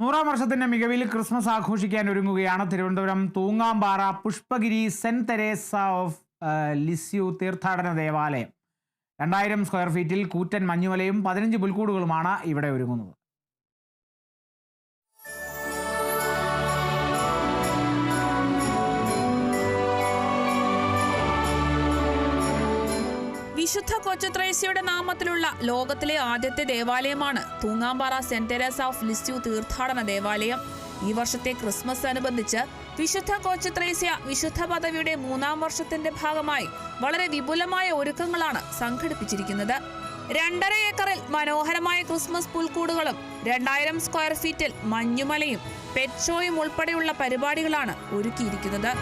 100-ാം വർഷത്തിന്റെ മികവിൽ ക്രിസ്മസ് ആഘോഷിക്കാൻ ഒരുങ്ങുകയാണ് തിരുവനന്തപുരം തൂങ്ങാംപാറ പുഷ്പഗിരി സെന്റ് തെരേസ ഓഫ് ലിസ്യു തീർത്ഥാടന ദേവാലയം. 2000 സ്ക്വയർ ഫീറ്റിൽ കൂറ്റൻ മഞ്ഞുമലയും 15 പുൽക്കൂടുകളുമാണ് ഇവിടെ ഒരുങ്ങുന്നത്. വിശുദ്ധ കൊച്ചുത്രേസ്യയുടെ നാമത്തിലുള്ള ലോകത്തിലെ ആദ്യത്തെ ദേവാലയമാണ് Thoongampara Saint Teresa of Lisieux തീർത്ഥാടന ദേവാലയം. ഈ വർഷത്തെ ക്രിസ്മസ് അനുബന്ധിച്ച് വിശുദ്ധ കൊച്ചുത്രേസ്യ വിശുദ്ധ പദവിയുടെ 3-ാം വർഷത്തിന്റെ ഭാഗമായി വളരെ വിപുലമായ ഒരുക്കങ്ങളാണ് സംഘടിപ്പിച്ചിരിക്കുന്നത്. 2.5 ഏക്കറിൽ മനോഹരമായ ക്രിസ്മസ് പുൽക്കൂടുകളും 2000 സ്ക്വയർ ഫീറ്റിൽ മഞ്ഞുമലയും പെറ്റ് ഷോയും ഉൾപ്പെടെയുള്ള പരിപാടികളാണ് ഒരുക്കിയിരിക്കുന്നത്.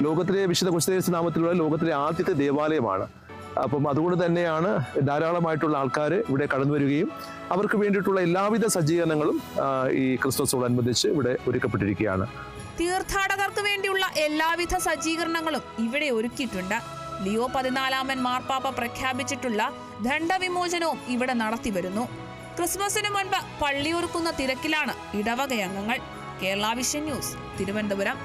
ലോകത്തിലെ വിശുദ്ധ കൊച്ചുത്രേസ്യ നാമത്തിലുള്ള ലോകത്തിലെ ആദ്യത്തെ ദേവാലയമാണ്. അപ്പം അതുകൊണ്ട് തന്നെയാണ് ധാരാളമായിട്ടുള്ള ആൾക്കാർ ഇവിടെ കടന്നു വരികയും അവർക്ക് വേണ്ടിയിട്ടുള്ള എല്ലാവിധ സജ്ജീകരണങ്ങളും ഈ ക്രിസ്മസോടനുബന്ധിച്ച് ഇവിടെ ഒരുക്കപ്പെട്ടിരിക്കുകയാണ്. തീർത്ഥാടകർക്ക് വേണ്ടിയുള്ള എല്ലാവിധ സജ്ജീകരണങ്ങളും ഇവിടെ ഒരുക്കിയിട്ടുണ്ട്. ലിയോ 14 മാർപ്പാപ്പ പ്രഖ്യാപിച്ചിട്ടുള്ള ദണ്ഡവിമോചനവും ഇവിടെ നടത്തിവരുന്നു. ക്രിസ്മസിന് മുൻപ് പള്ളിയൊരുക്കുന്ന തിരക്കിലാണ് ഇടവകയംഗങ്ങൾ. Kerala vision news, Thiruvananthapuram.